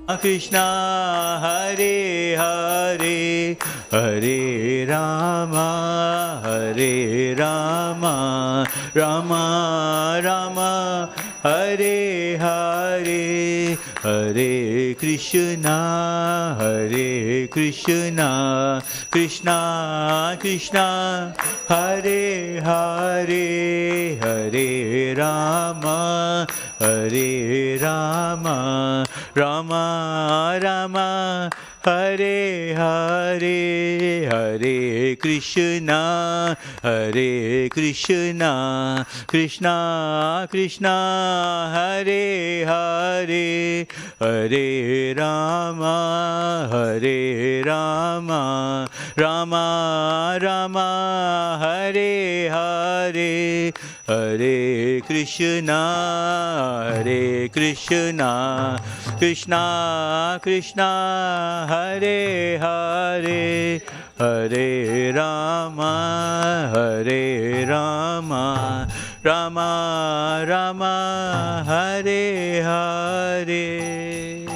Krishna Hare Hare Hare Rama Rama Rama Hare Hare Hare Krishna Krishna Krishna Hare Hare Hare Rama Rama Rama Hare Hare Hare Krishna Krishna Krishna Hare Hare Hare Rama Rama Rama Hare Hare Hare Krishna Krishna Krishna Hare Hare Hare Rama Rama Rama Hare Hare.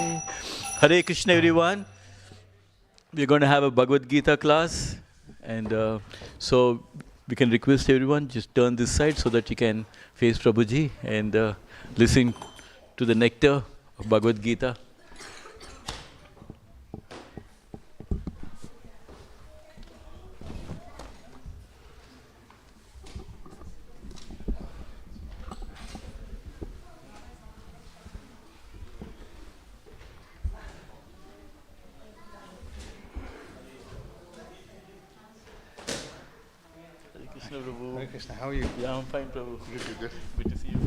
Hare Krishna everyone. We're going to have a Bhagavad Gita class, and so we can request everyone just turn this side so that you can face Prabhuji and listen to the nectar of Bhagavad Gita. Hare Krishna, how are you? Yeah, I'm fine, Prabhu. Good. Good to see you.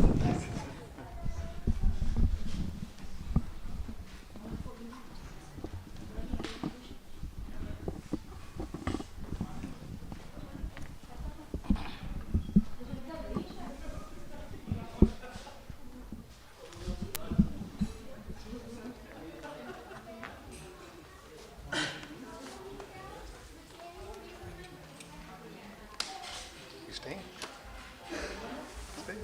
You staying? Stay.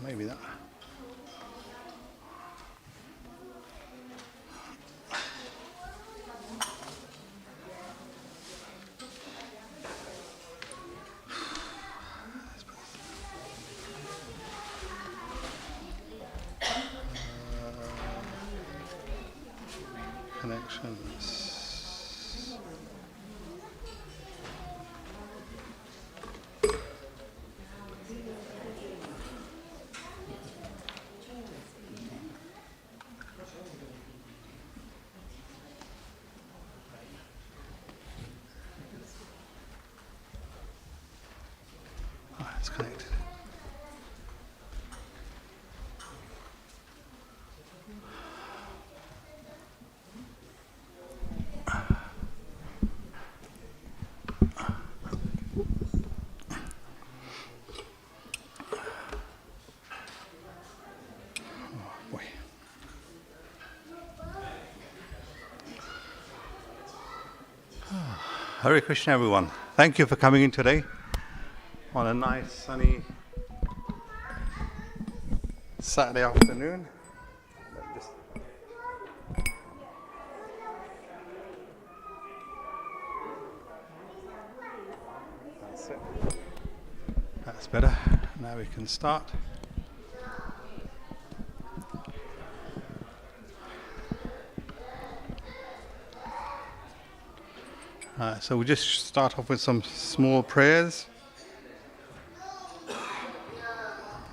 Maybe that. Connections. It's connected. Boy. Hare Krishna, everyone. Thank you for coming in today on a nice sunny Saturday afternoon. That's it. That's better. Now we can start. So we'll just start off with some small prayers.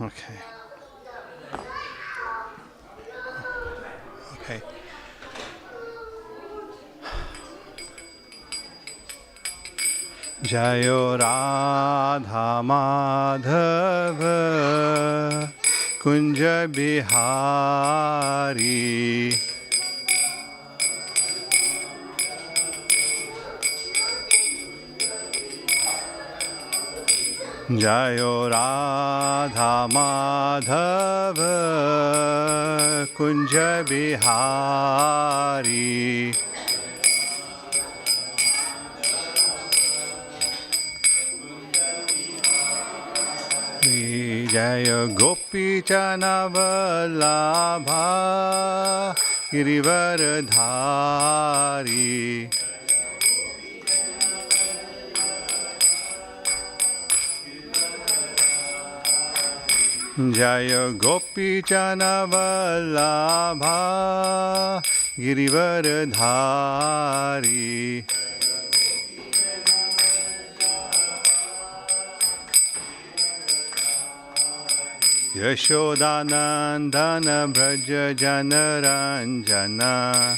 Okay. Okay. Jayo Radha Madhava Kunja Bihari Jayo Radha Madhava Kunja Bihari Jaya Gopi Chanavallabha Girivaradhari Jaya Gopi Chanavallabha Girivaradhari Yashodanandana Braja Janaranjana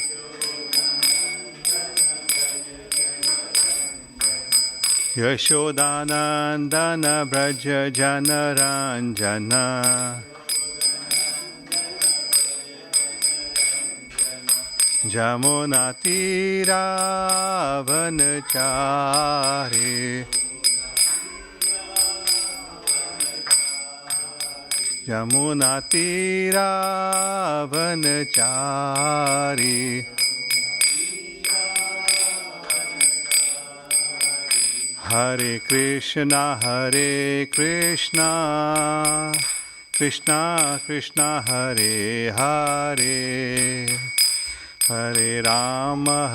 Yashodanandana Braja Janaranjana Jamunatira Vanachari Jamunatira Vanachari Hare Krishna Krishna Krishna Hare Hare Hare Rama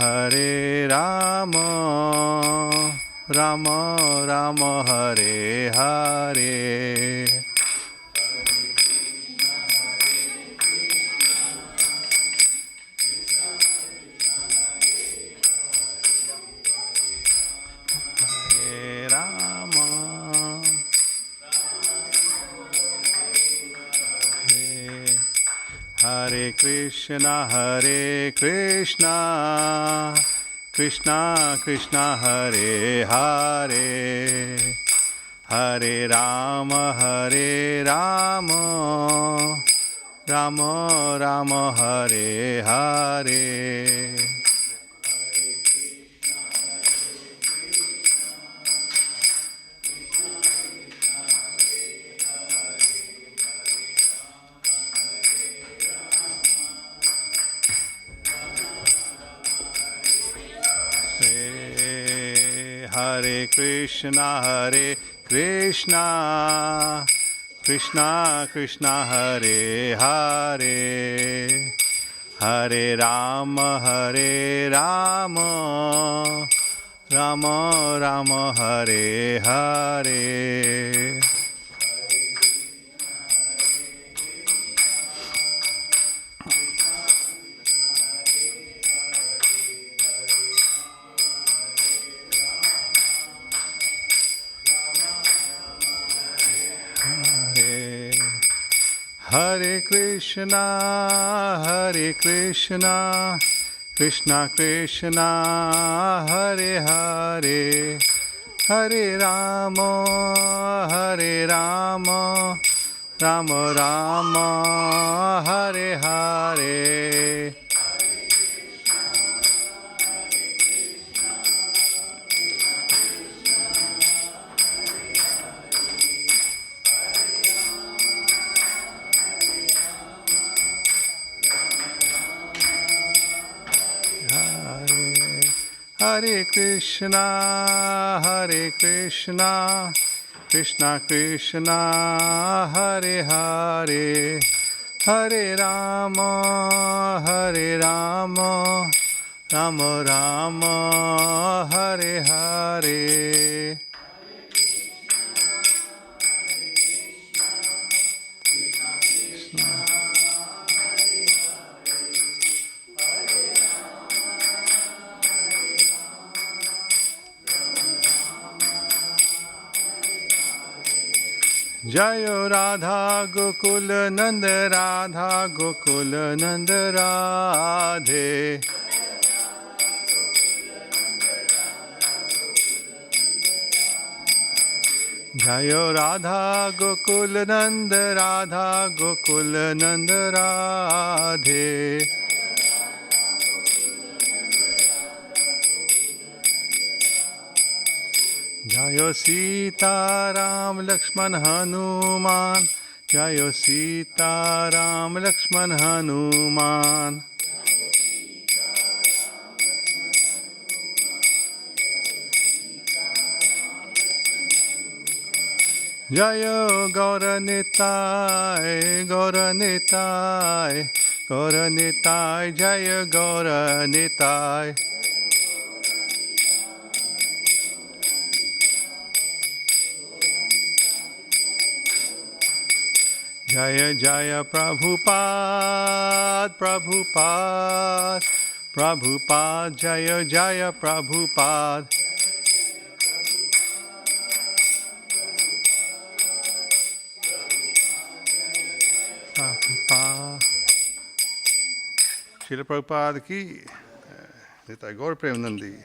Rama Rama Hare Hare Hare Krishna Krishna Krishna Hare Hare Hare Rama Rama Rama Hare Hare Hare Krishna Krishna Krishna Hare Hare Hare Rama Rama Rama Hare Hare Hare Krishna Krishna Krishna Hare Hare Hare Rama Rama Rama Hare Hare Hare Krishna Krishna Krishna Hare Hare Hare Rama Rama Rama Hare Hare Jayo Radha Gokul Nanda Radha Gokul Nanda Radhe Jayo Radha Gokul Nanda Radha Gokul Nanda Radhe Jayo Sita Ram Lakshman Hanuman. Jayo Sita Ram Lakshman Hanuman. Jayo Gaura Nitai, Gaura Nitai, Gaura Nitai, Jayo Gaura Nitai. Jaya Jaya Prabhupada, Prabhupada, Prabhupada, Jaya Jaya Prabhupada. Prabhupada. Srila Prabhupada ki, Nitai Gaur Premanandi.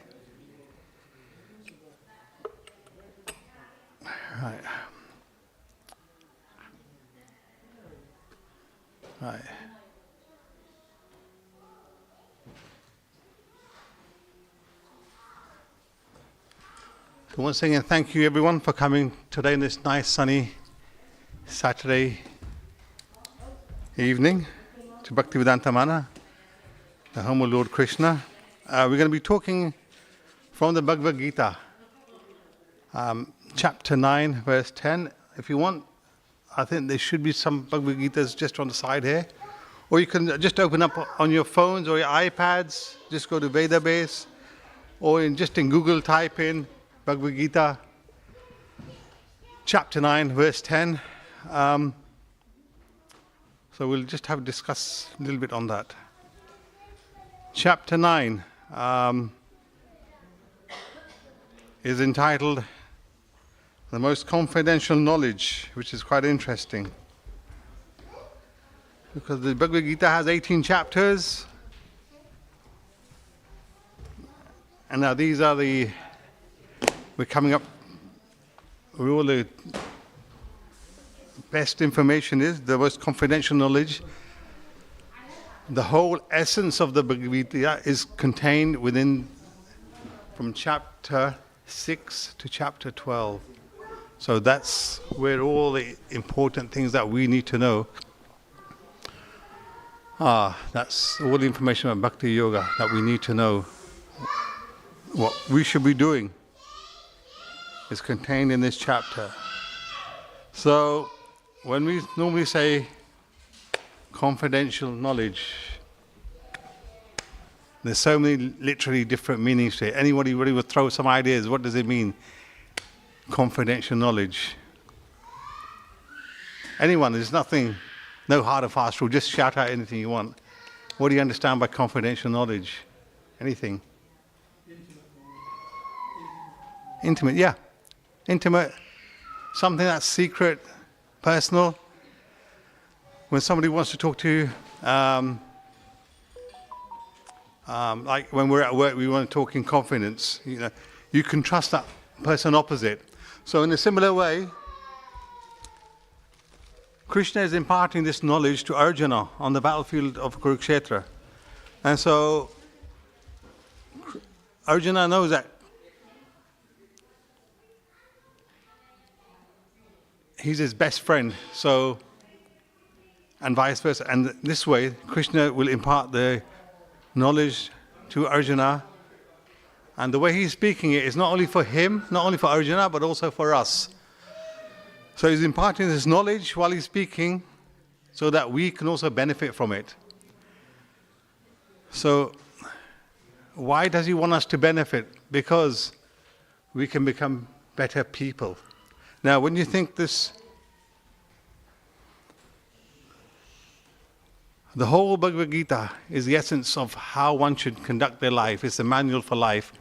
Right. Right. So once again, thank you everyone for coming today in this nice sunny Saturday evening to Bhaktivedanta Manor, the home of Lord Krishna. We're going to be talking from the Bhagavad Gita, chapter 9, verse 10. If you want, I think there should be some Bhagavad Gitas just on the side here. Or you can just open up on your phones or your iPads, just go to Vedabase, or just in Google type in Bhagavad Gita, chapter 9, verse 10. So we'll just discuss a little bit on that. Chapter 9 is entitled The Most Confidential Knowledge, which is quite interesting. Because the Bhagavad Gita has 18 chapters. And now these are we're coming up with all the best information is, the most confidential knowledge. The whole essence of the Bhagavad Gita is contained within, from chapter 6 to chapter 12. So that's where all the important things that we need to know. That's all the information about Bhakti Yoga that we need to know. What we should be doing is contained in this chapter. So when we normally say confidential knowledge, there's so many literally different meanings to it. Anybody really would throw some ideas. What does it mean? Confidential knowledge. Anyone, there's nothing, no hard or fast rule. Just shout out anything you want. What do you understand by confidential knowledge? Anything? Intimate, yeah. Intimate, something that's secret, personal. When somebody wants to talk to you, like when we're at work, we want to talk in confidence. You know, you can trust that person opposite. So in a similar way, Krishna is imparting this knowledge to Arjuna on the battlefield of Kurukshetra. And so Arjuna knows that he's his best friend, so, and vice versa. And this way, Krishna will impart the knowledge to Arjuna. And the way he's speaking it is not only for him, not only for Arjuna, but also for us. So he's imparting this knowledge while he's speaking so that we can also benefit from it. So why does he want us to benefit? Because we can become better people. Now, when you think this, the whole Bhagavad Gita is the essence of how one should conduct their life. It's a manual for life.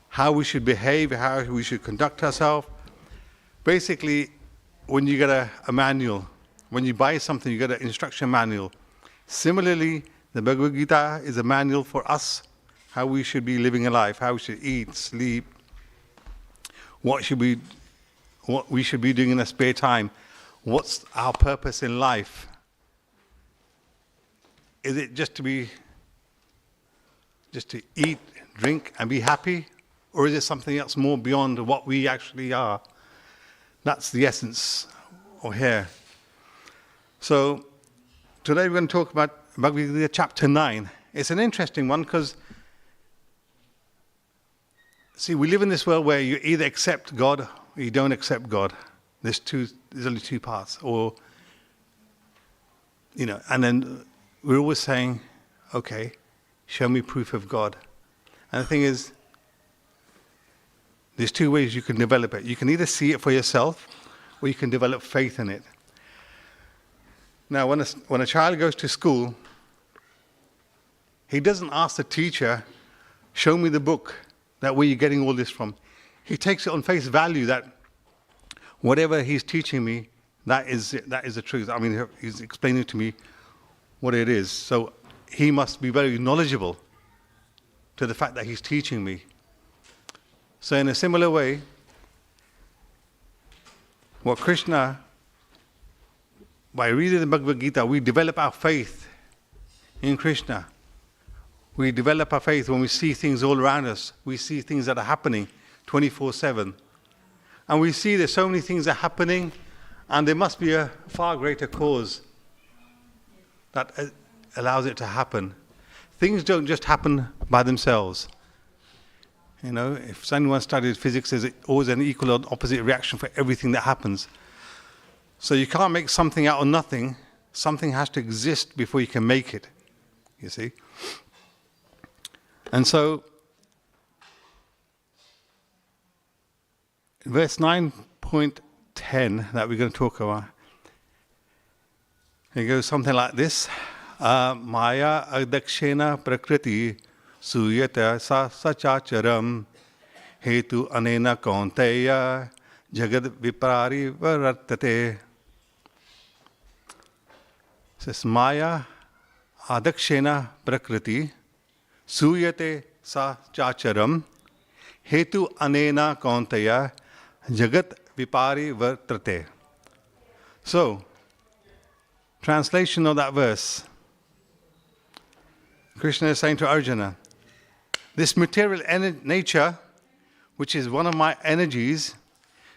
How we should behave, how we should conduct ourselves. Basically, when you get a manual, when you buy something, you get an instruction manual. Similarly, the Bhagavad Gita is a manual for us, how we should be living a life, how we should eat, sleep, what we should be doing in our spare time, what's our purpose in life. Is it just to eat, drink, and be happy? Or is it something else more beyond what we actually are? That's the essence of here. So today we're going to talk about Bhagavad Gita chapter 9. It's an interesting one because, see, we live in this world where you either accept God or you don't accept God. There's only two paths. Or, and then we're always saying, okay, show me proof of God. And the thing is, there's two ways you can develop it. You can either see it for yourself or you can develop faith in it. Now, when a child goes to school, he doesn't ask the teacher, show me the book, that where you're getting all this from. He takes it on face value that whatever he's teaching me, that is the truth. I mean, he's explaining to me what it is. So he must be very knowledgeable to the fact that he's teaching me. So in a similar way, what Krishna, by reading the Bhagavad Gita, we develop our faith in Krishna. We develop our faith when we see things all around us. We see things that are happening 24/7. And we see there's so many things are happening, and there must be a far greater cause that allows it to happen. Things don't just happen by themselves. If anyone studied physics, there's always an equal or opposite reaction for everything that happens. So you can't make something out of nothing. Something has to exist before you can make it, you see. And so, verse 9.10 that we're going to talk about, it goes something like this. Maya adakshena prakriti suyata sachacharam hetu anena kaunteya jagad vipari vartate. Says Maya adakshena prakriti suyate sachacharam hetu anena kaunteya jagat vipari vartate. So, translation of that verse. Krishna is saying to Arjuna, this material nature, which is one of my energies,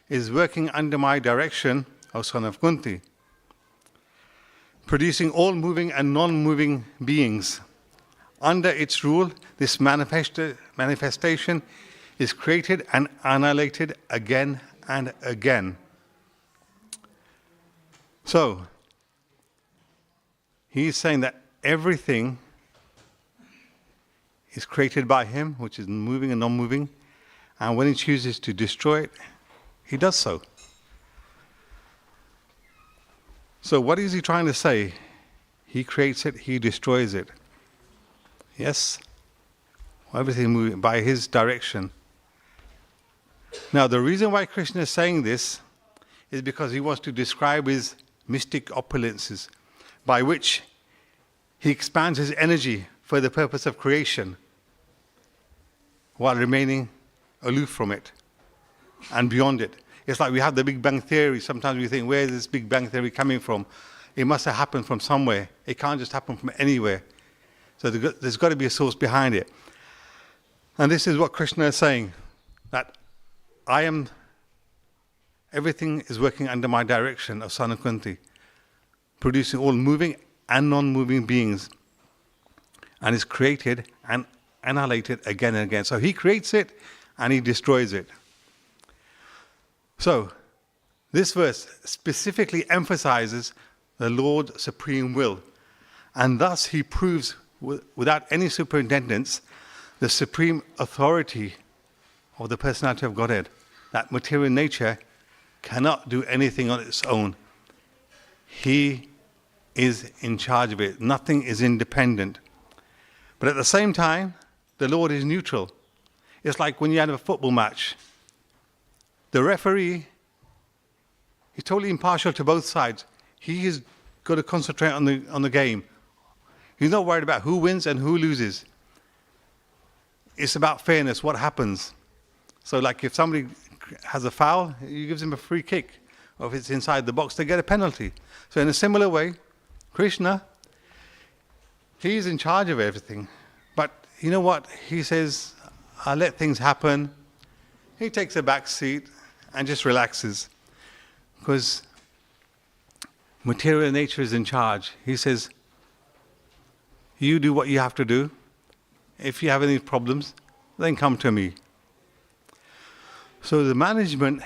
is working under my direction, O son of Kunti, producing all moving and non-moving beings. Under its rule, this manifestation is created and annihilated again and again. So, he's saying that everything is created by him, which is moving and non-moving, and when he chooses to destroy it, he does so. So what is he trying to say? He creates it, he destroys it. Yes? Everything moving by his direction. Now the reason why Krishna is saying this is because he wants to describe his mystic opulences, by which he expands his energy for the purpose of creation, while remaining aloof from it and beyond it. It's like we have the Big Bang Theory. Sometimes we think, where is this Big Bang Theory coming from? It must have happened from somewhere. It can't just happen from anywhere. So there's got to be a source behind it. And this is what Krishna is saying, that everything is working under my direction, of son of Kunti, producing all moving and non-moving beings, and is created and annihilated again and again. So he creates it and he destroys it. So this verse specifically emphasizes the Lord's supreme will, and thus he proves without any superintendence the supreme authority of the personality of Godhead, that material nature cannot do anything on its own. He is in charge of it. Nothing is independent. But at the same time, the Lord is neutral. It's like when you have a football match. The referee is totally impartial to both sides. He has got to concentrate on the game. He's not worried about who wins and who loses. It's about fairness, what happens. So like if somebody has a foul, he gives him a free kick. Or if it's inside the box, they get a penalty. So in a similar way, Krishna, he's in charge of everything. But you know what? He says, I'll let things happen. he takes a back seat and just relaxes. Because material nature is in charge. He says, you do what you have to do. If you have any problems, then come to me. So the management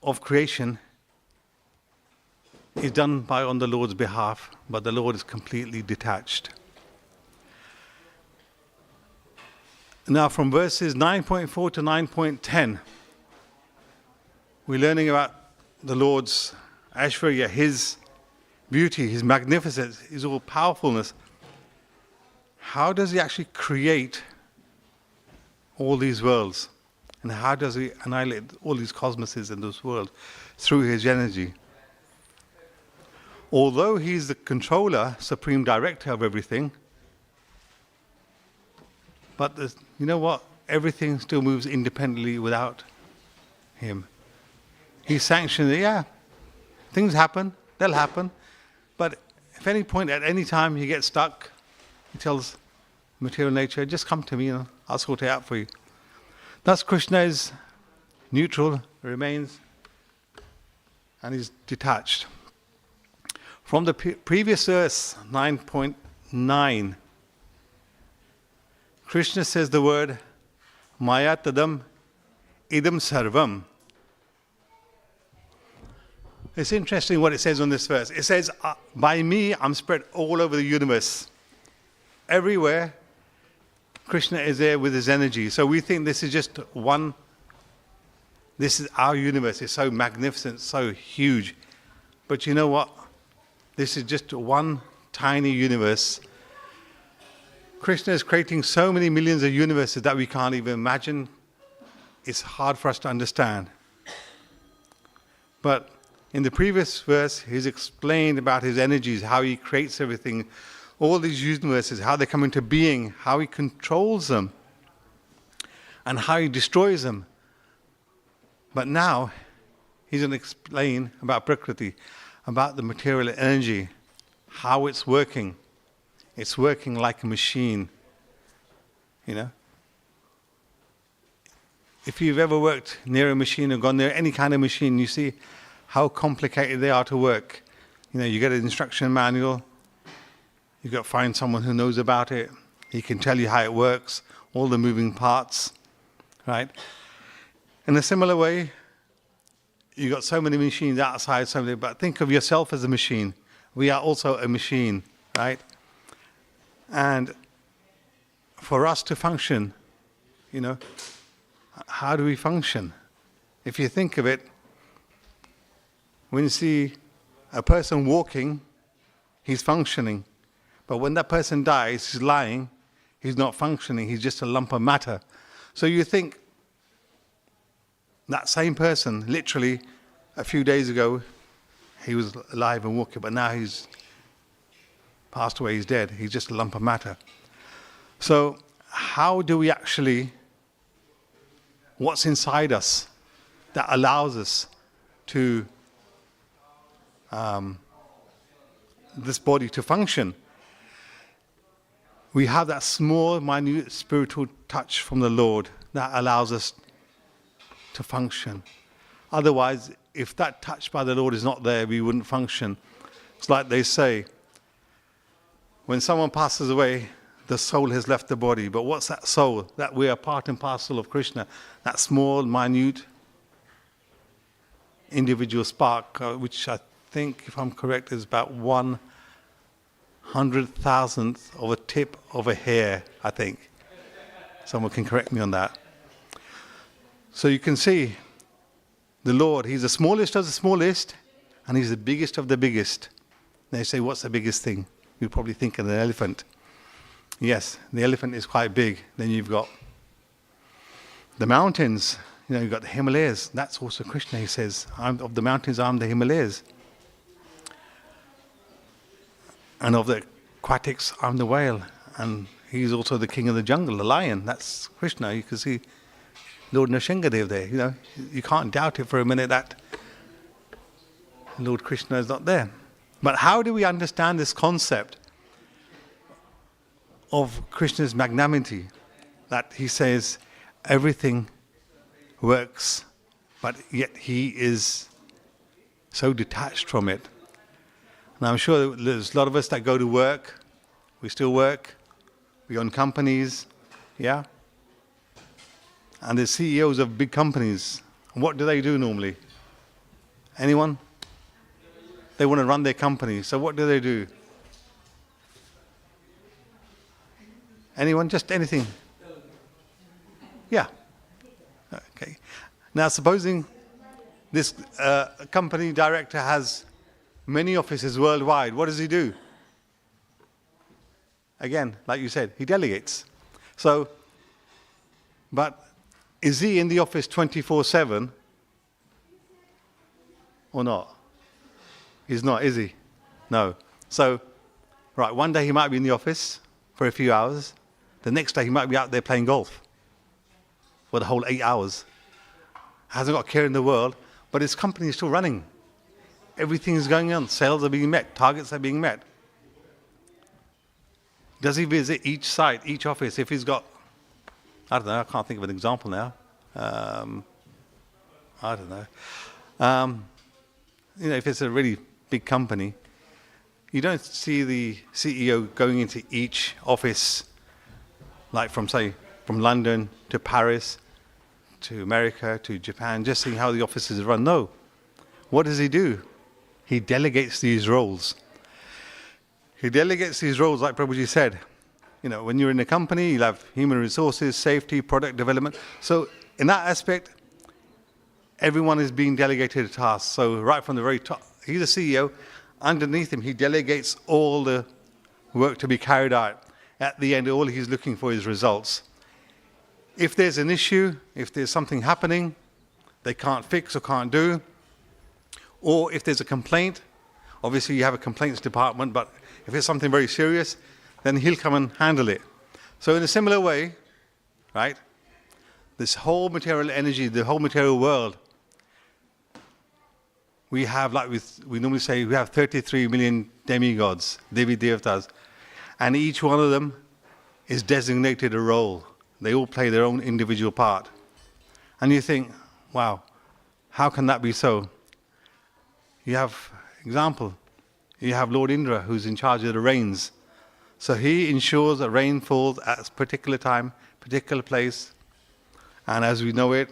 of creation is done on the Lord's behalf, but the Lord is completely detached. Now from verses 9.4 to 9.10, we're learning about the Lord's Aishwarya, His beauty, His magnificence, His all-powerfulness. How does He actually create all these worlds? And how does He annihilate all these cosmoses in this world? Through His energy. Although He's the controller, supreme director of everything, but you know what? Everything still moves independently without Him. He sanctions it, yeah. Things happen, they'll happen. But if any point, at any time you get stuck, He tells material nature, just come to me, I'll sort it out for you. Thus Krishna is neutral, remains, and is detached. From the previous verse, 9.9, Krishna says the word, Maya tadam idam sarvam. It's interesting what it says on this verse. It says, by me, I'm spread all over the universe. Everywhere, Krishna is there with His energy. So we think this is just one, this is our universe. It's so magnificent, so huge. But you know what? This is just one tiny universe. Krishna is creating so many millions of universes that we can't even imagine. It's hard for us to understand. But in the previous verse, He's explained about His energies, how He creates everything, all these universes, how they come into being, how He controls them, and how He destroys them. But now, He's going to explain about Prakriti, about the material energy, how it's working. It's working like a machine, If you've ever worked near a machine or gone near any kind of machine, you see how complicated they are to work. You get an instruction manual, you've got to find someone who knows about it, he can tell you how it works, all the moving parts, right? In a similar way, you've got so many machines outside, but think of yourself as a machine. We are also a machine, right? And for us to function, how do we function? If you think of it, when you see a person walking, he's functioning. But when that person dies, he's lying, he's not functioning, he's just a lump of matter. So you think that same person, literally a few days ago, he was alive and walking, but now he's passed away, he's dead, he's just a lump of matter. So how do we actually, what's inside us that allows us to this body to function? We have that small, minute spiritual touch from the Lord that allows us to function. Otherwise, if that touch by the Lord is not there, we wouldn't function. It's like they say, when someone passes away, the soul has left the body. But what's that soul? That we are part and parcel of Krishna. That small, minute, individual spark, which I think, if I'm correct, is about 100,000th of a tip of a hair, I think. Someone can correct me on that. So you can see the Lord, He's the smallest of the smallest, and He's the biggest of the biggest. They say, what's the biggest thing? You probably think of an elephant. Yes, the elephant is quite big. Then you've got the mountains. You've got the Himalayas. That's also Krishna. He says, of the mountains, I'm the Himalayas. And of the aquatics, I'm the whale. And He's also the king of the jungle, the lion. That's Krishna. You can see Lord Nrsimhadev there. You can't doubt it for a minute that Lord Krishna is not there. But how do we understand this concept of Krishna's magnanimity? That He says everything works, but yet he is so detached from it. And I'm sure there's a lot of us that go to work, we still work, we own companies, yeah? And the CEOs of big companies, what do they do normally? Anyone? They want to run their company, so what do? Anyone? Just anything? Yeah. Okay. Now, supposing this company director has many offices worldwide, what does he do? Again, like you said, he delegates. So, but is he in the office 24/7 or not? He's not, is he? No. So, right, one day he might be in the office for a few hours. The next day he might be out there playing golf for the whole 8 hours. Hasn't got a care in the world, but his company is still running. Everything is going on. Sales are being met. Targets are being met. Does he visit each site, each office, if he's got, I don't know, I can't think of an example now. I don't know. If it's a really big company, you don't see the CEO going into each office, like from London to Paris, to America, to Japan, just seeing how the offices run. No. What does he do? He delegates these roles. He delegates these roles, like Prabhuji said. When you're in a company, you'll have human resources, safety, product development. So in that aspect, everyone is being delegated a task. So right from the very top, he's a CEO. Underneath him, he delegates all the work to be carried out. At the end, all he's looking for is results. If there's an issue, if there's something happening they can't fix or can't do, or if there's a complaint, obviously you have a complaints department, but if it's something very serious, then he'll come and handle it. So in a similar way, right, this whole material energy, the whole material world, we have, like we normally say, we have 33 million demigods, Devi Devtas, and each one of them is designated a role. They all play their own individual part. And you think, wow, how can that be so? You have, example, you have Lord Indra, who's in charge of the rains. So he ensures that rain falls at a particular time, particular place. And as we know it,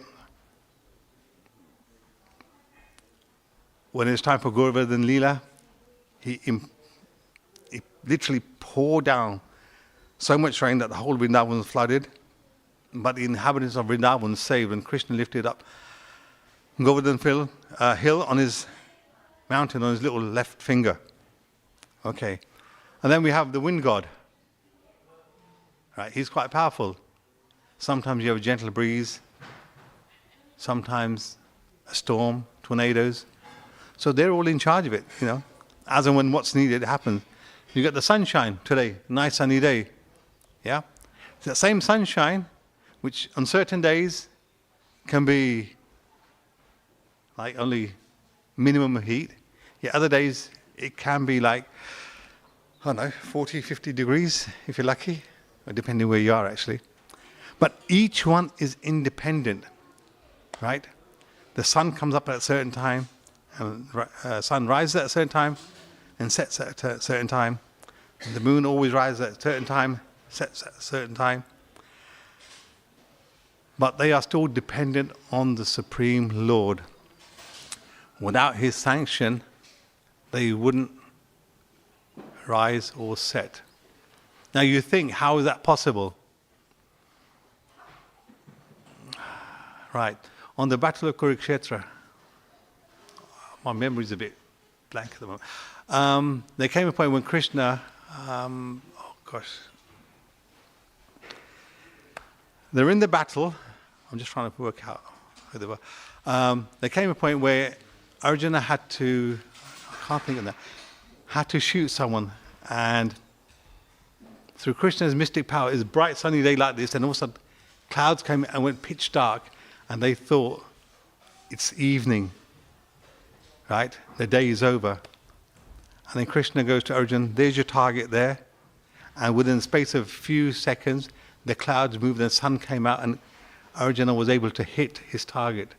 when it's time for Govardhan Leela, he literally poured down so much rain that the whole Vrindavan was flooded. But the inhabitants of Vrindavan saved, and Krishna lifted up Govardhan hill on his mountain on his little left finger. Okay. And then we have the wind god. Right, he's quite powerful. Sometimes you have a gentle breeze, sometimes a storm, tornadoes. So they're all in charge of it, As and when what's needed happens. You get the sunshine today, nice sunny day. Yeah? It's that same sunshine, which on certain days can be like only minimum heat. Yeah, other days it can be like, 40, 50 degrees if you're lucky, or depending where you are actually. But each one is independent, right? The sun comes up at a certain time, and sun rises at a certain time and sets at a certain time. And the moon always rises at a certain time, sets at a certain time. But they are still dependent on the Supreme Lord. Without his sanction, they wouldn't rise or set. Now you think, how is that possible? Right. On the Battle of Kurukshetra, my memory's a bit blank at the moment. There came a point when Krishna, they're in the battle. I'm just trying to work out who they were. There came a point where Arjuna had to, I can't think of that, had to shoot someone, and through Krishna's mystic power, it's a bright sunny day like this, and all of a sudden clouds came and went pitch dark, and they thought it's evening, right? The day is over. And then Krishna goes to Arjuna, there's your target there, and within the space of a few seconds, the clouds moved and the sun came out, and Arjuna was able to hit his target.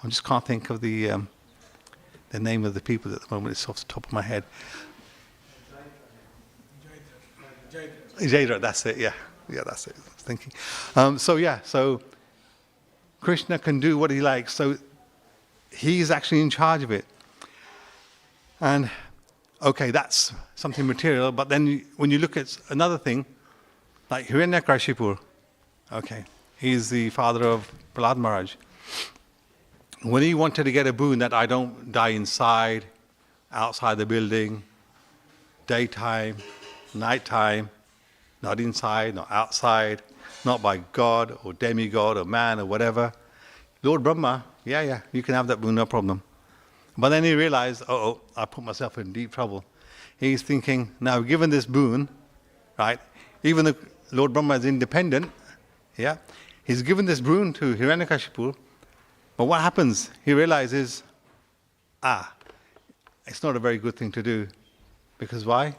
I just can't think of the name of the people at the moment. It's off the top of my head. Jadra, that's it, yeah. Yeah, that's it, I was thinking. So Krishna can do what he likes. So he's actually in charge of it. And, okay, that's something material. But then when you look at another thing, like Hiranyakashipu, okay, he's the father of Prahlad Maharaj. When he wanted to get a boon that I don't die inside, outside the building, daytime, nighttime, not inside, not outside, not by God or demigod or man or whatever. Lord Brahma, yeah, you can have that boon, no problem. But then he realized, I put myself in deep trouble. He's thinking, now given this boon, right, even though Lord Brahma is independent, yeah, he's given this boon to Hiranyakashipu, but what happens? He realizes, it's not a very good thing to do. Because why?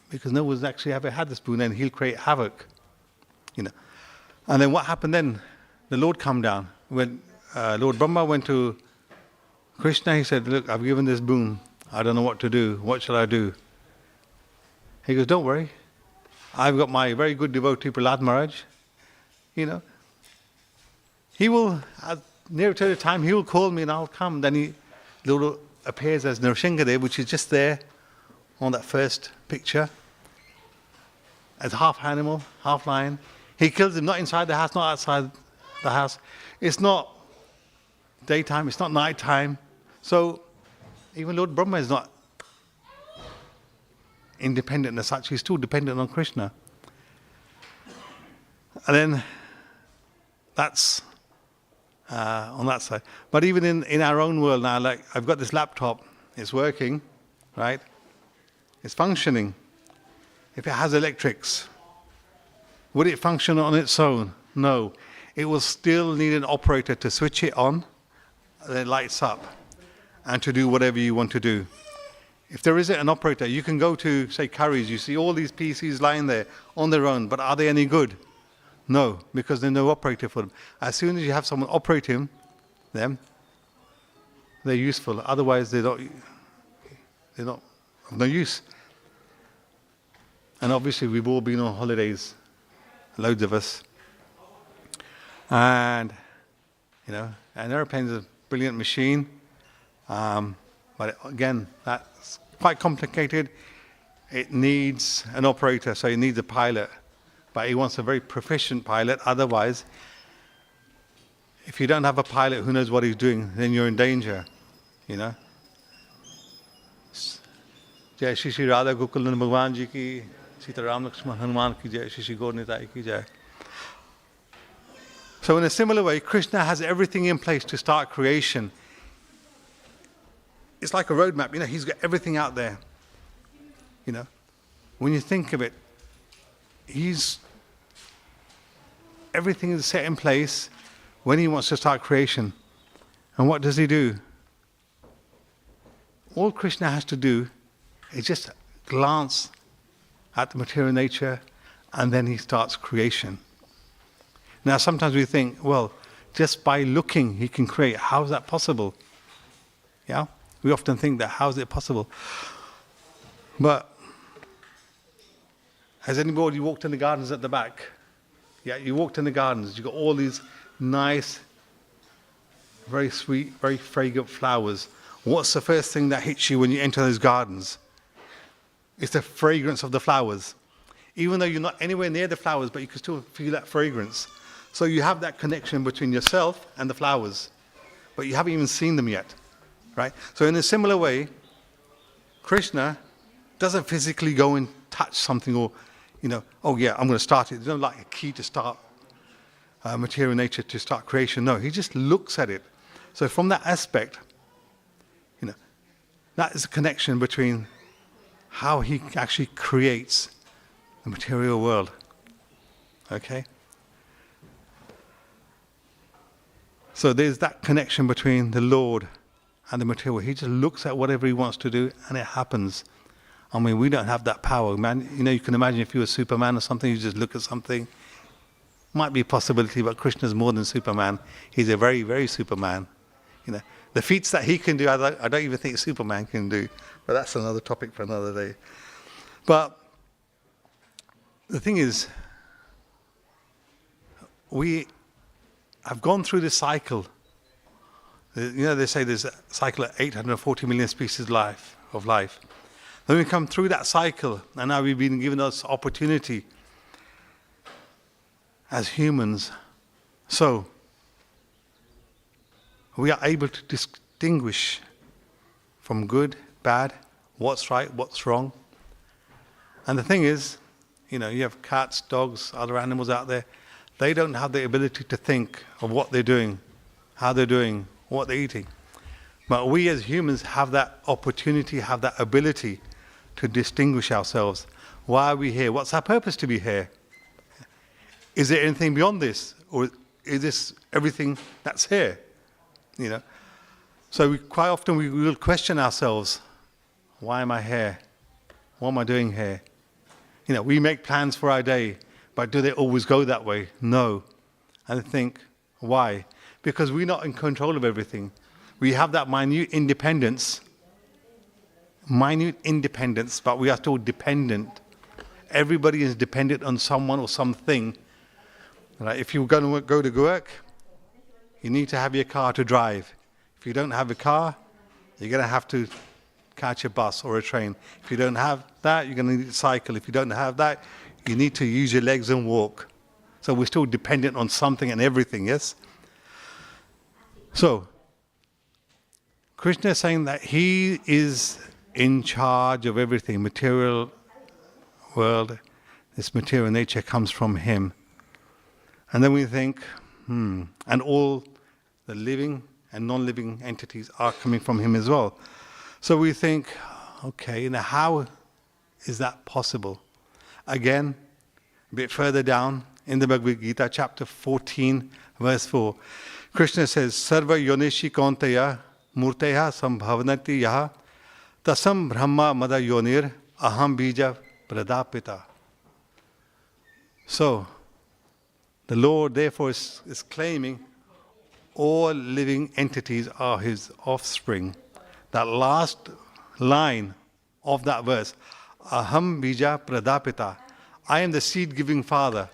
Because no one's actually ever had this boon, and he'll create havoc. And then what happened then? The Lord come down. When Lord Brahma went to Krishna, he said, look, I've given this boon. I don't know what to do. What shall I do? He goes, don't worry. I've got my very good devotee, Prahlad Maharaj. He will, near to the time, he will call me and I'll come. Then he appears as Nrsimhadev, which is just there on that first picture, as half animal, half lion. He kills him not inside the house, not outside the house. It's not daytime, it's not nighttime. So even Lord Brahma is not independent as such. He's still dependent on Krishna. And then that's on that side. But even in our own world now, like I've got this laptop, it's working, right? It's functioning. If it has electrics, would it function on its own? No. It will still need an operator to switch it on, and then it lights up, and to do whatever you want to do. If there isn't an operator, you can go to, say, Curry's, you see all these PCs lying there on their own, but are they any good? No, because there's no operator for them. As soon as you have someone operating them, they're useful. Otherwise, they're not of no use. And obviously, we've all been on holidays, loads of us. And, an airplane is a brilliant machine. But again, that's quite complicated. It needs an operator, so it needs a pilot. But he wants a very proficient pilot. Otherwise, if you don't have a pilot who knows what he's doing, then you're in danger, Jai Shri Shri Radha Gokulan Bhagwan Ji ki, Sita Ram Lakshman Hanuman ki Jai, Shri Shri Gaur Nitai ki Jai. So in a similar way, Krishna has everything in place to start creation. It's like a roadmap, he's got everything out there. When you think of it, everything is set in place when he wants to start creation. And what does he do? All Krishna has to do is just glance at the material nature, and then he starts creation. Now sometimes we think, well, just by looking he can create. How is that possible? Yeah? We often think that, how is it possible? But has anybody walked in the gardens at the back? Yeah, you walked in the gardens, you've got all these nice, very sweet, very fragrant flowers. What's the first thing that hits you when you enter those gardens? It's the fragrance of the flowers. Even though you're not anywhere near the flowers, but you can still feel that fragrance. So you have that connection between yourself and the flowers, but you haven't even seen them yet. Right? So in a similar way, Krishna doesn't physically go and touch something or, I'm going to start it. There's no like a key to start material nature, to start creation. No, he just looks at it. So from that aspect, that is a connection between how he actually creates the material world. Okay? So there's that connection between the Lord and the material. He just looks at whatever he wants to do and it happens. I mean, we don't have that power, man. You can imagine if you were Superman or something, you just look at something, Might be a possibility, but Krishna is more than Superman. He's a very, very Superman. The feats that he can do, I don't even think Superman can do. But that's another topic for another day. But the thing is, we have gone through this cycle. They say there's a cycle of 840 million species of life. Then we come through that cycle, and now we've been given this opportunity as humans. So, we are able to distinguish from good, bad, what's right, what's wrong. And the thing is, you have cats, dogs, other animals out there. They don't have the ability to think of what they're doing, how they're doing, what they're eating. But we as humans have that opportunity, have that ability to distinguish ourselves. Why are we here? What's our purpose to be here? Is there anything beyond this? Or is this everything that's here? So quite often we will question ourselves. Why am I here? What am I doing here? We make plans for our day, but do they always go that way? No. And I think, why? Because we're not in control of everything. We have that minute independence, but we are still dependent. Everybody is dependent on someone or something. Right? If you're going to go to work, you need to have your car to drive. If you don't have a car, you're going to have to catch a bus or a train. If you don't have that, you're going to need to cycle. If you don't have that, you need to use your legs and walk. So we're still dependent on something and everything, yes? So, Krishna is saying that he is in charge of everything. Material world, this material nature comes from him. And then we think, and all the living and non-living entities are coming from him as well. So we think, okay, now how is that possible? Again, a bit further down in the Bhagavad Gita, chapter 14, verse 4, Krishna says, Sarva yoneshi kaunteya murteha sambhavanati yaha tasam brahma mada yonir aham bija pradapita. So, the Lord therefore is claiming all living entities are his offspring. That last line of that verse, aham bija pradapita, I am the seed-giving father.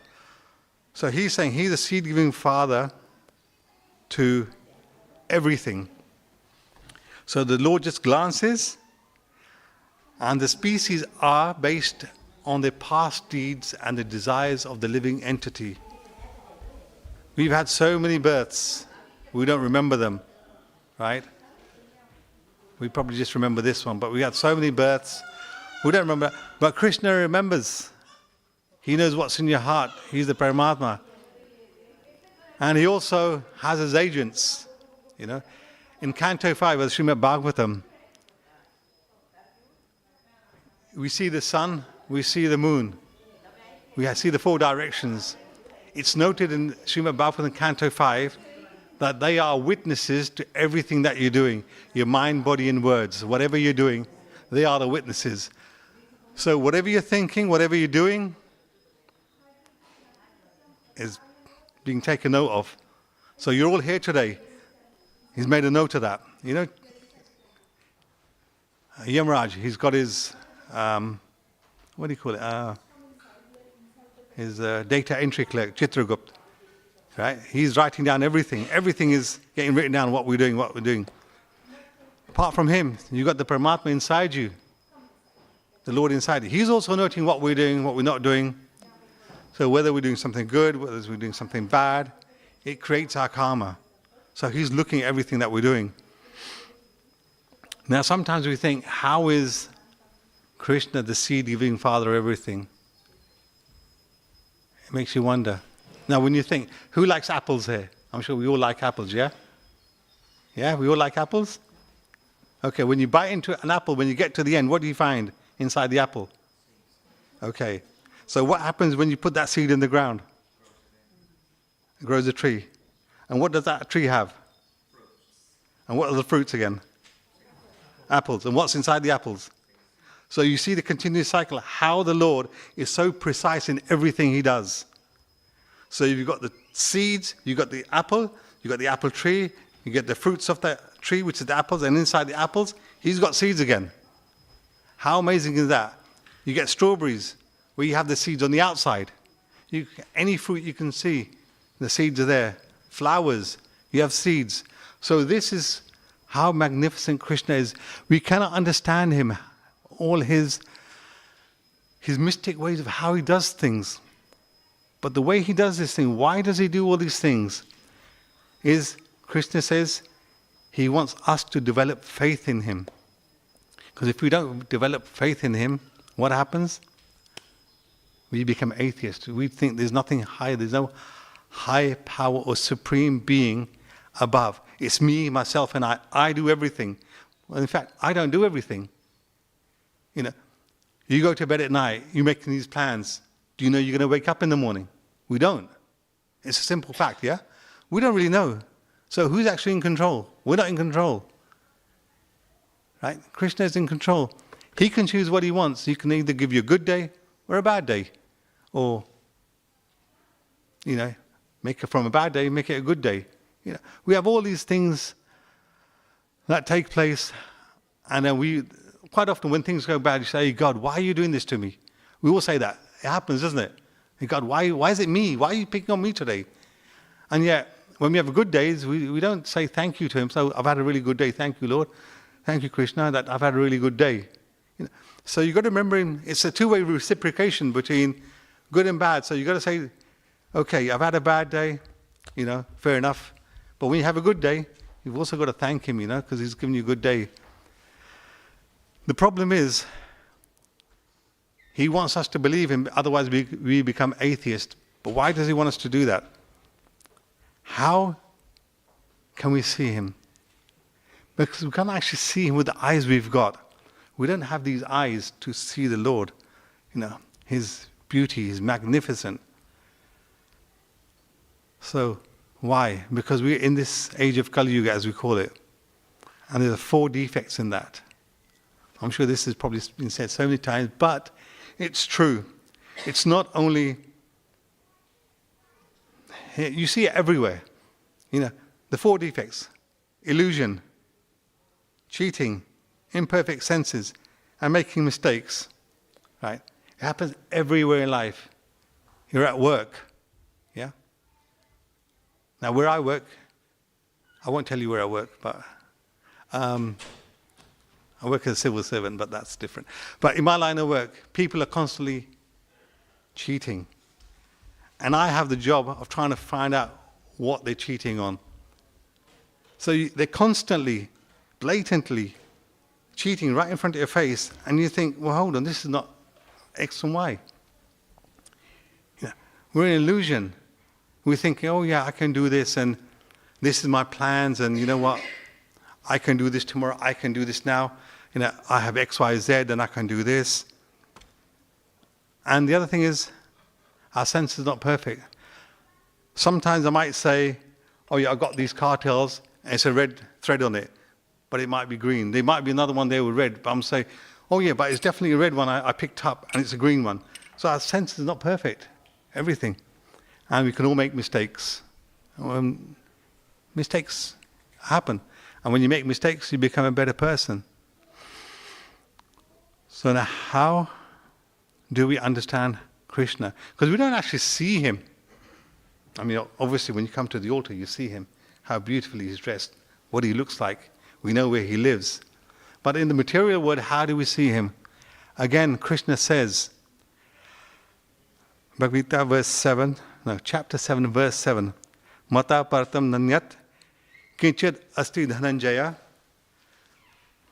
So he's saying he's the seed-giving father to everything. So the Lord just glances, and the species are based on the past deeds and the desires of the living entity. We've had so many births, we don't remember them, right? We probably just remember this one, but we had so many births, we don't remember. But Krishna remembers. He knows what's in your heart. He's the Paramatma. And he also has his agents, In Canto 5 of the Srimad Bhagavatam, we see the sun, we see the moon. We see the four directions. It's noted in Srimad Bhagavatam Canto 5 that they are witnesses to everything that you're doing. Your mind, body, and words. Whatever you're doing, they are the witnesses. So whatever you're thinking, whatever you're doing, is being taken note of. So you're all here today. He's made a note of that. Yamaraj, he's got his, what do you call it? His data entry clerk, Chitragupt. Right? He's writing down everything. Everything is getting written down, what we're doing. Apart from him, you've got the Paramatma inside you. The Lord inside you. He's also noting what we're doing, what we're not doing. So whether we're doing something good, whether we're doing something bad, it creates our karma. So he's looking at everything that we're doing. Now sometimes we think, how is Krishna the seed-giving father of everything? It makes you wonder. Now when you think, who likes apples here? I'm sure we all like apples, yeah? Yeah, we all like apples? Okay, when you bite into an apple, when you get to the end, what do you find inside the apple? Okay. So what happens when you put that seed in the ground? It grows a tree. And what does that tree have? And what are the fruits again? Apples. And what's inside the apples? So you see the continuous cycle, how the Lord is so precise in everything he does. So you've got the seeds, you've got the apple, you've got the apple tree, you get the fruits of that tree, which is the apples, and inside the apples, he's got seeds again. How amazing is that? You get strawberries, where you have the seeds on the outside. Any fruit you can see, the seeds are there. Flowers, you have seeds. So this is how magnificent Krishna is. We cannot understand him, all his mystic ways of how he does things. But the way he does this thing, why does he do all these things? Is, Krishna says, he wants us to develop faith in him. Because if we don't develop faith in him, what happens? We become atheists. We think there's nothing higher, there's no high power or supreme being above. It's me, myself, and I. I do everything. Well, in fact, I don't do everything. You know, you go to bed at night, you're making these plans. Do you know you're going to wake up in the morning? We don't. It's a simple fact, yeah? We don't really know. So who's actually in control? We're not in control. Right? Krishna is in control. He can choose what he wants. He can either give you a good day or a bad day. Or, you know, make it from a bad day, make it a good day. You know, we have all these things that take place, and then we, quite often when things go bad, you say, God, why are you doing this to me? We all say that. It happens, doesn't it? Hey, God, why is it me? Why are you picking on me today? And yet, when we have good days, we don't say thank you to him. So I've had a really good day. Thank you, Lord. Thank you, Krishna, that I've had a really good day. You know, so you've got to remember, it's a two-way reciprocation between good and bad. So you've got to say, okay, I've had a bad day, you know, fair enough. But when you have a good day, you've also got to thank him, you know, because he's given you a good day. The problem is, he wants us to believe him, otherwise we become atheists. But why does he want us to do that? How can we see him? Because we can't actually see him with the eyes we've got. We don't have these eyes to see the Lord. You know, his beauty is magnificent. So, why? Because we're in this age of Kali Yuga, as we call it. And there are 4 defects in that. I'm sure this has probably been said so many times, but it's true. It's not only, you see it everywhere. You know, the 4 defects: illusion, cheating, imperfect senses, and making mistakes. Right? It happens everywhere in life. You're at work. Yeah? Now, where I work, I won't tell you where I work, but I work as a civil servant, but that's different. But in my line of work, people are constantly cheating. And I have the job of trying to find out what they're cheating on. So they're constantly, blatantly cheating right in front of your face, and you think, well, hold on, this is not X and Y. You know, we're in illusion. We're thinking, oh yeah, I can do this, and this is my plans, and you know what? I can do this tomorrow, I can do this now. You know, I have X, Y, Z, and I can do this. And the other thing is, our sense is not perfect. Sometimes I might say, oh yeah, I've got these cartels, and it's a red thread on it, but it might be green. There might be another one there with red, but I'm saying, oh yeah, but it's definitely a red one I picked up, and it's a green one. So our sense is not perfect, everything. And we can all make mistakes. Mistakes happen. And when you make mistakes, you become a better person. So now how do we understand Krishna? Because we don't actually see him. I mean, obviously when you come to the altar, you see him, how beautifully he's dressed, what he looks like. We know where he lives. But in the material world, how do we see him? Again, Krishna says, chapter 7, verse 7, Mata partam nanyat kinchid asti dhananjaya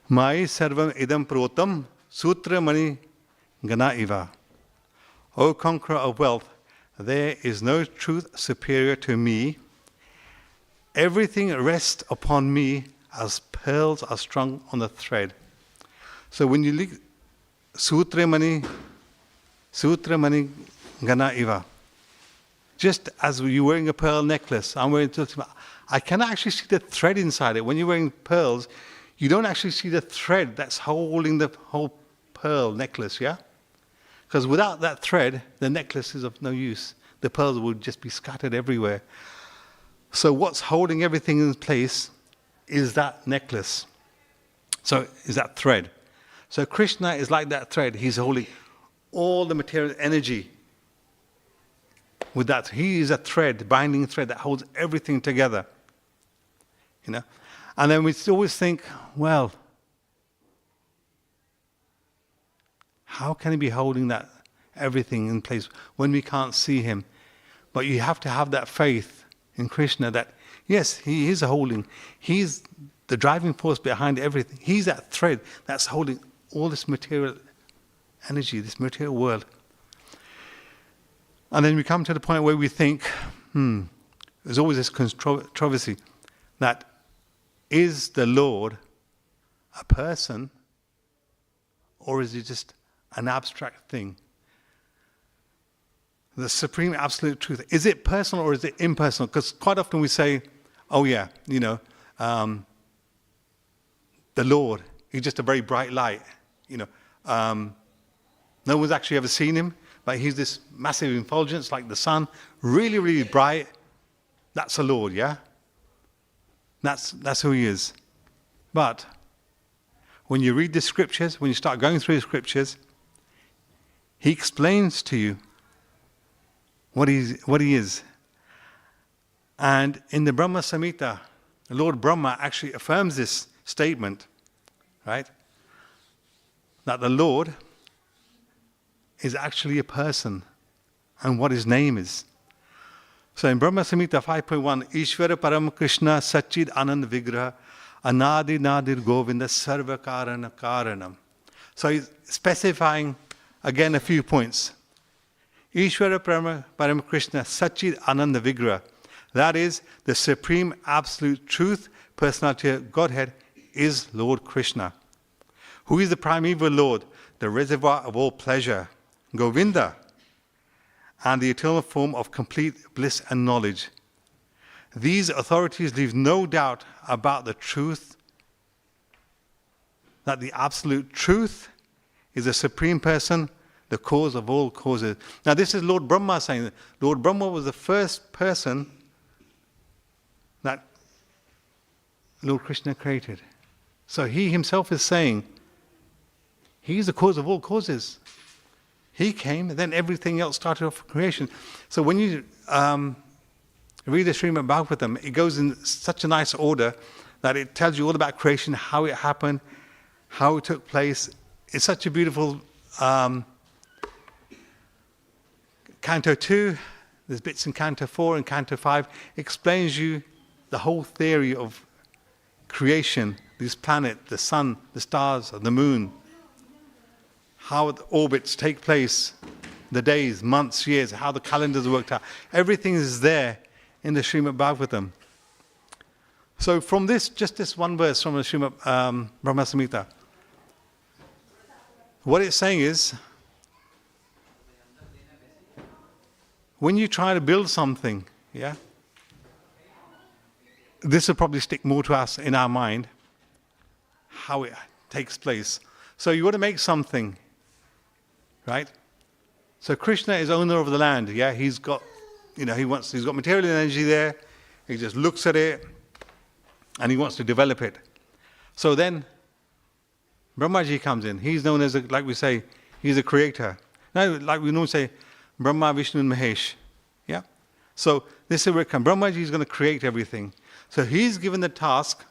mai sarvam idam protam sutra mani gana iva. O conqueror of wealth, there is no truth superior to me. Everything rests upon me as pearls are strung on a thread. So when you look, sutra mani gana iva. Just as you're wearing a pearl necklace, I'm wearing, I can actually see the thread inside it. When you're wearing pearls, you don't actually see the thread that's holding the whole pearl necklace, yeah? Because without that thread, the necklace is of no use. the pearls would just be scattered everywhere. So what's holding everything in place is that necklace. So is that thread. So Krishna is like that thread. He's holding all the material energy with that. He is a thread, binding thread that holds everything together. You know? And then we always think, well, how can he be holding that everything in place when we can't see him? But you have to have that faith in Krishna that, yes, he is holding. He's the driving force behind everything. He's that thread that's holding all this material energy, this material world. And then we come to the point where we think, there's always this controversy that is the Lord a person or is he just an abstract thing? The supreme absolute truth. Is it personal or is it impersonal? Because quite often we say, oh yeah, the Lord, he's just a very bright light. No one's actually ever seen him, but he's this massive effulgence like the sun, really, really bright. That's the Lord, yeah? That's who he is. But when you read the scriptures, when you start going through the scriptures, he explains to you what he is. And in the Brahma Samhita, the Lord Brahma actually affirms this statement, right? That the Lord is actually a person and what his name is. So in Brahma Samhita 5.1, Ishvara Param Krishna Satchid Anand Vigraha Anadi Nadir Govinda Sarva Karana Karanam. So he's specifying again a few points. Ishvara Param Krishna Satchid Ananda Vigraha. That is, the supreme absolute truth, personality of Godhead, is Lord Krishna. Who is the primeval Lord, the reservoir of all pleasure, Govinda, and the eternal form of complete bliss and knowledge. These authorities leave no doubt about the truth, that the absolute truth is the supreme person, the cause of all causes. Now this is Lord Brahma saying that. Lord Brahma was the first person that Lord Krishna created. So he himself is saying, he's the cause of all causes. He came, and then everything else started off creation. So when you read the Srimad Bhagavatam, it goes in such a nice order that it tells you all about creation, how it happened, how it took place. It's such a beautiful Canto 2, there's bits in Canto 4 and Canto 5, explains you the whole theory of creation, this planet, the sun, the stars, the moon, how the orbits take place, the days, months, years, how the calendars worked out. Everything is there in the Srimad Bhagavatam. So from this, just this one verse from the Srimad Brahma Samhita, what it's saying is, when you try to build something, yeah, this will probably stick more to us in our mind, how it takes place. So you want to make something, right? So Krishna is owner of the land, yeah? He's got, he's got material energy there. He just looks at it and he wants to develop it. So then Brahmaji comes in. He's known as, like we say, he's a creator. Now, like we normally say, Brahma, Vishnu, and Mahesh. Yeah? So this is where it comes. Brahmaji is going to create everything. So he's given the task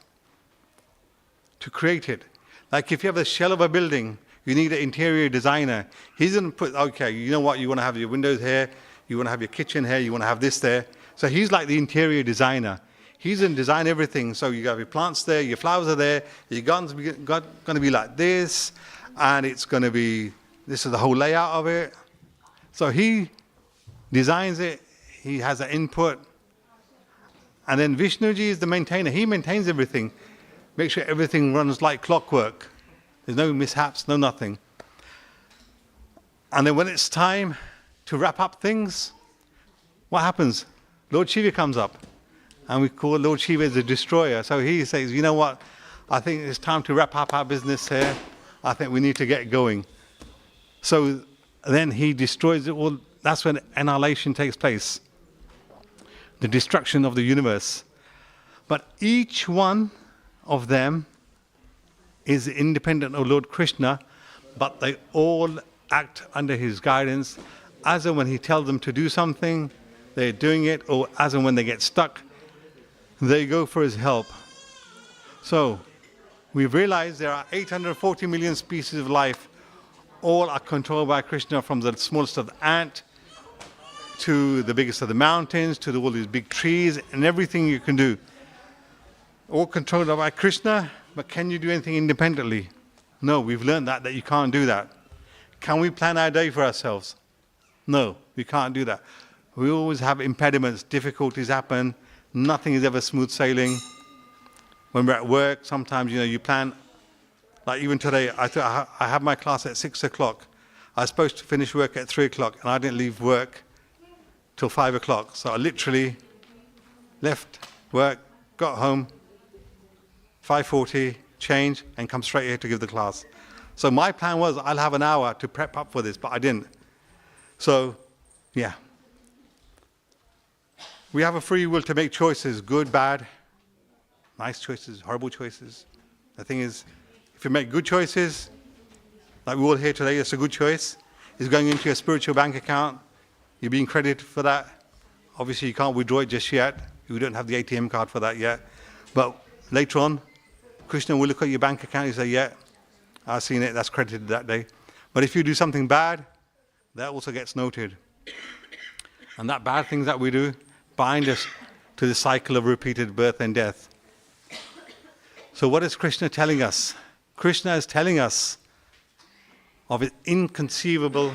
to create it. Like if you have a shell of a building, you need an interior designer. He's going to put, okay, you know what, you want to have your windows here, you want to have your kitchen here, you want to have this there. So he's like the interior designer. He's going to design everything. So you have your plants there, your flowers are there, your garden's going to be like this, and it's going to be, this is the whole layout of it. So he designs it, he has an input, and then Vishnuji is the maintainer. He maintains everything, makes sure everything runs like clockwork. There's no mishaps, no nothing. And then when it's time to wrap up things, what happens? Lord Shiva comes up, and we call Lord Shiva the destroyer. So he says, you know what, I think it's time to wrap up our business here. I think we need to get going. So then he destroys all that's when annihilation takes place, the destruction of the universe. But each one of them is independent of Lord Krishna, but they all act under his guidance. As and when he tells them to do something, they're doing it, or as and when they get stuck, they go for his help. So we've realized there are 840 million species of life. All are controlled by Krishna, from the smallest of the ant to the biggest of the mountains, to all these big trees and everything you can do. All controlled by Krishna, but can you do anything independently? No, we've learned that you can't do that. Can we plan our day for ourselves? No, we can't do that. We always have impediments, difficulties happen. Nothing is ever smooth sailing. When we're at work, sometimes, you plan, like even today, I have my class at 6 o'clock. I was supposed to finish work at 3 o'clock, and I didn't leave work till 5 o'clock. So I literally left work, got home, 5:40, change, and come straight here to give the class. So my plan was I'll have an hour to prep up for this, but I didn't. So, yeah. We have a free will to make choices, good, bad, nice choices, horrible choices. The thing is, if you make good choices, like we're all here today, it's a good choice. It's going into your spiritual bank account. You're being credited for that. Obviously, you can't withdraw it just yet. You don't have the ATM card for that yet. But later on, Krishna will look at your bank account and say, yeah, I've seen it, that's credited that day. But if you do something bad, that also gets noted. And that bad things that we do bind us to the cycle of repeated birth and death. So what is Krishna telling us? Krishna is telling us of his inconceivable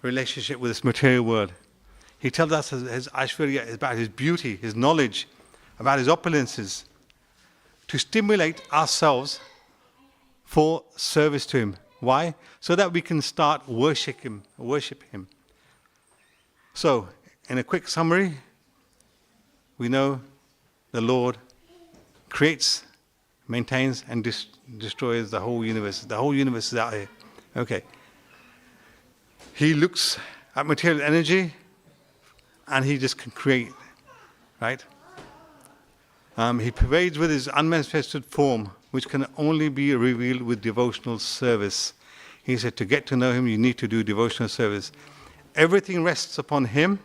relationship with this material world. He tells us his Aishwarya, about his beauty, his knowledge, about his opulences, to stimulate ourselves for service to him. Why? So that we can start worship him. So, in a quick summary, we know the Lord creates, maintains, and destroys the whole universe. The whole universe is out here. Okay. He looks at material energy, and he just can create, right? He pervades with his unmanifested form, which can only be revealed with devotional service. He said, to get to know him, you need to do devotional service. Everything rests upon him,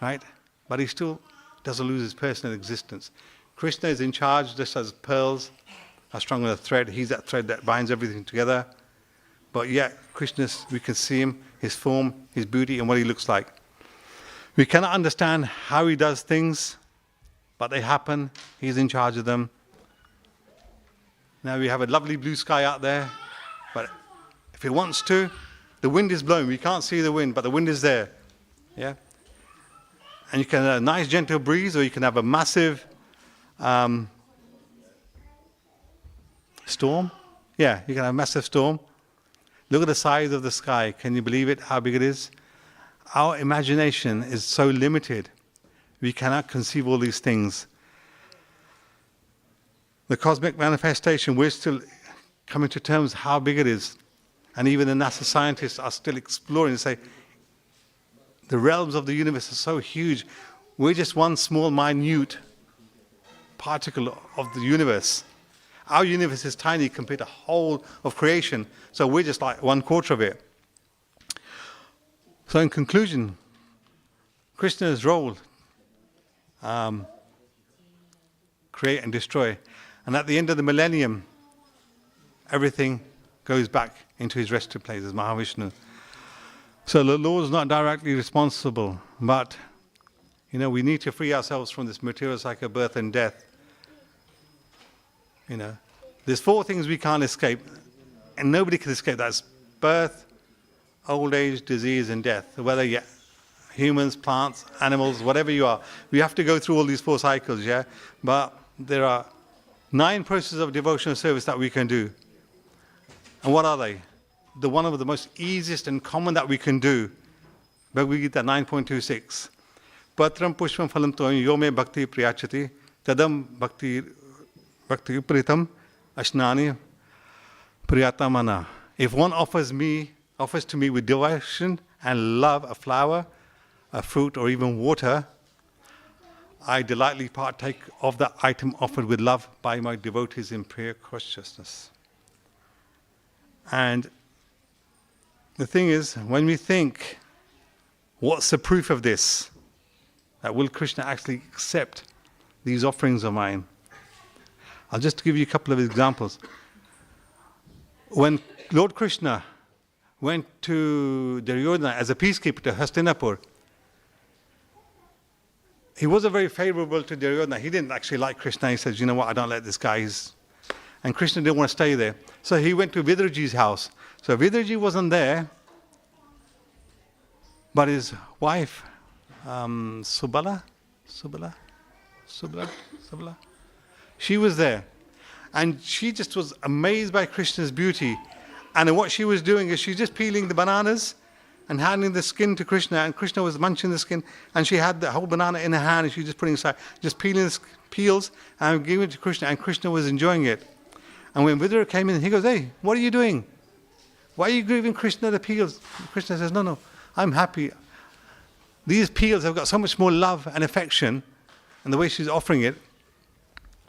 right? But he still doesn't lose his personal existence. Krishna is in charge, just as pearls are strung on a thread. He's that thread that binds everything together. But yet, Krishna, we can see him, his form, his beauty, and what he looks like. We cannot understand how he does things, but they happen. He's in charge of them. Now we have a lovely blue sky out there, but if he wants to, the wind is blowing. We can't see the wind, but the wind is there. Yeah? And you can have a nice gentle breeze, or you can have a massive storm. Yeah, you can have a massive storm. Look at the size of the sky. Can you believe it, how big it is? Our imagination is so limited. We cannot conceive all these things. The cosmic manifestation, we're still coming to terms how big it is. And even the NASA scientists are still exploring and say, the realms of the universe are so huge. We're just one small, minute particle of the universe. Our universe is tiny compared to the whole of creation. So we're just like 1/4 of it. So in conclusion, Krishna's role, create and destroy. And at the end of the millennium, everything goes back into his resting place as Mahavishnu. So the Lord is not directly responsible, but we need to free ourselves from this material cycle of birth and death. There's 4 things we can't escape, and nobody can escape. That's birth, old age, disease, and death. Whether you're humans, plants, animals, whatever you are, we have to go through all these 4 cycles, yeah? But there are 9 processes of devotional service that we can do. And what are they? One of the most easiest and common that we can do, Bhagavad Gita 9.26. Patram pushpam phalam toyam yome bhakti priyachati tadam bhakti pritam ashnani priyatamana. If one offers me offers to me with devotion and love a flower, a fruit, or even water, I delightfully partake of that item offered with love by my devotees in pure consciousness. And the thing is, when we think, what's the proof of this? That will Krishna actually accept these offerings of mine? I'll just give you a couple of examples. When Lord Krishna went to Duryodhana as a peacekeeper to Hastinapur, he wasn't very favorable to Duryodhana. He didn't actually like Krishna. He says, you know what, I don't like this guy. And Krishna didn't want to stay there. So he went to Vidraji's house. So Vidraji wasn't there, but his wife, Subala, she was there. And she just was amazed by Krishna's beauty. And what she was doing is she's just peeling the bananas and handing the skin to Krishna, and Krishna was munching the skin, and she had the whole banana in her hand, and she was just putting it aside, just peeling the peels and giving it to Krishna, and Krishna was enjoying it. And when Vidura came in, he goes, hey, what are you doing? Why are you giving Krishna the peels? Krishna says, no, I'm happy. These peels have got so much more love and affection, and the way she's offering it,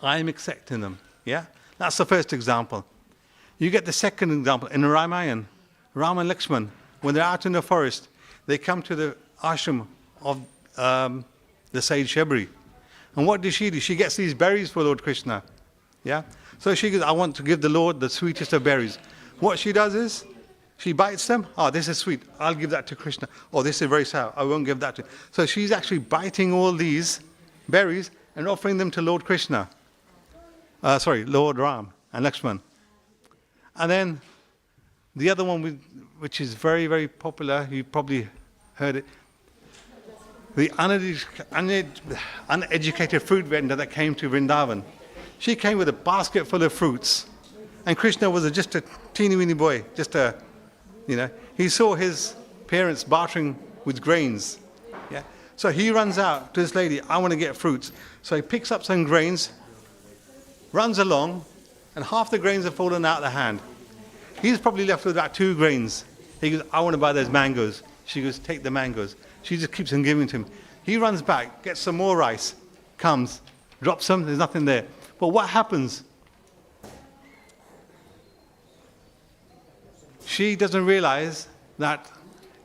I'm accepting them. Yeah? That's the first example. You get the second example in Ramayana. Ram and Lakshman, when they're out in the forest, they come to the ashram of the sage Shabri. And what does she do? She gets these berries for Lord Krishna. Yeah? So she goes, I want to give the Lord the sweetest of berries. What she does is, she bites them. Oh, this is sweet. I'll give that to Krishna. Oh, this is very sour. I won't give that to. So she's actually biting all these berries and offering them to Lord Krishna. Lord Ram and Lakshman. And then the other one, which is very, very popular, you probably heard it, the uneducated fruit vendor that came to Vrindavan. She came with a basket full of fruits, and Krishna was just a teeny-weeny boy, he saw his parents bartering with grains. Yeah? So he runs out to this lady, I want to get fruits. So he picks up some grains, runs along, and half the grains have fallen out of the hand. He's probably left with about 2 grains. He goes, I want to buy those mangoes. She goes, take the mangoes. She just keeps on giving to him. He runs back, gets some more rice, comes, drops some, there's nothing there. But what happens? She doesn't realize that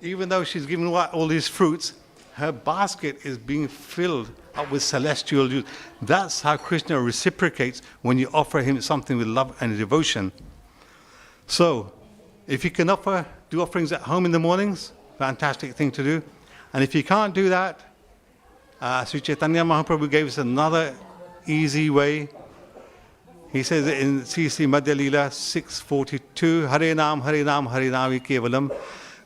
even though she's given all these fruits, her basket is being filled up with celestial juice. That's how Krishna reciprocates when you offer him something with love and devotion. So, if you can do offerings at home in the mornings, fantastic thing to do. And if you can't do that, Sri Chaitanya Mahaprabhu gave us another easy way. He says in C.C. Madhya Leela 642, Hare Nam, Hare Nam, Hare Navi Kevalam,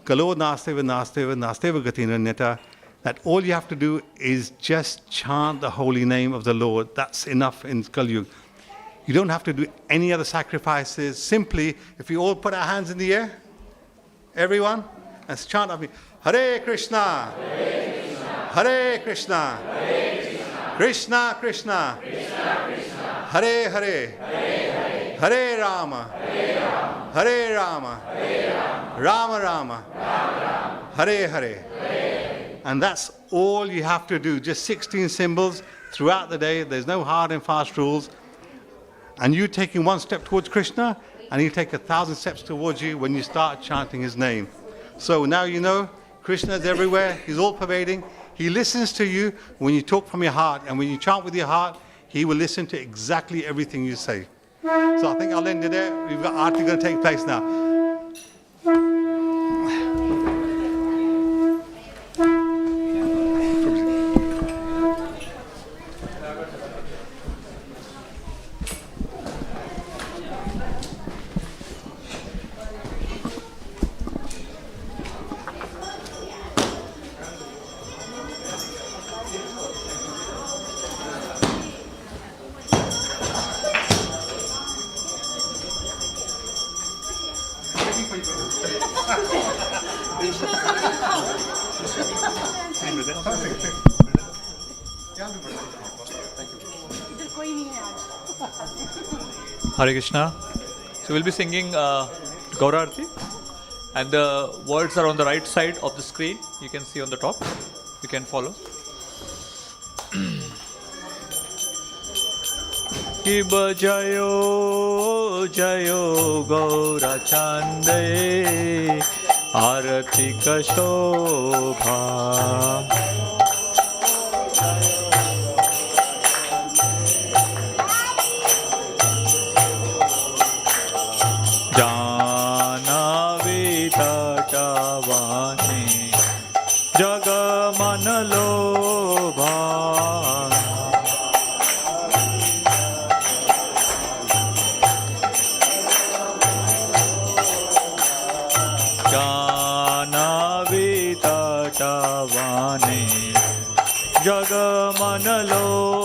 Kalo Nasteva, Nasteva, Nasteva Gatinanyata, that all you have to do is just chant the holy name of the Lord. That's enough in Kali Yuga. You don't have to do any other sacrifices. Simply, if we all put our hands in the air, everyone, and chant of me, Hare Krishna, Hare Krishna, Krishna Krishna, Hare Hare, Hare Rama, Hare Rama, Rama Rama, Hare Hare. And that's all you have to do. Just 16 symbols throughout the day. There's no hard and fast rules. And you taking one step towards Krishna, and he'll take 1,000 steps towards you when you start chanting his name. So now you know Krishna is everywhere. He's all pervading. He listens to you when you talk from your heart, and when you chant with your heart, he will listen to exactly everything you say. So I think I'll end it there. We've got arti going to take place now. Hare Krishna. So we'll be singing Gaura Arti. And the words are on the right side of the screen. You can see on the top. You can follow. Ki bajayo jayo gaura chande arati ka shobha. Janavi tatavani jagamanalobha. Janavi tatavani jagamanalobha.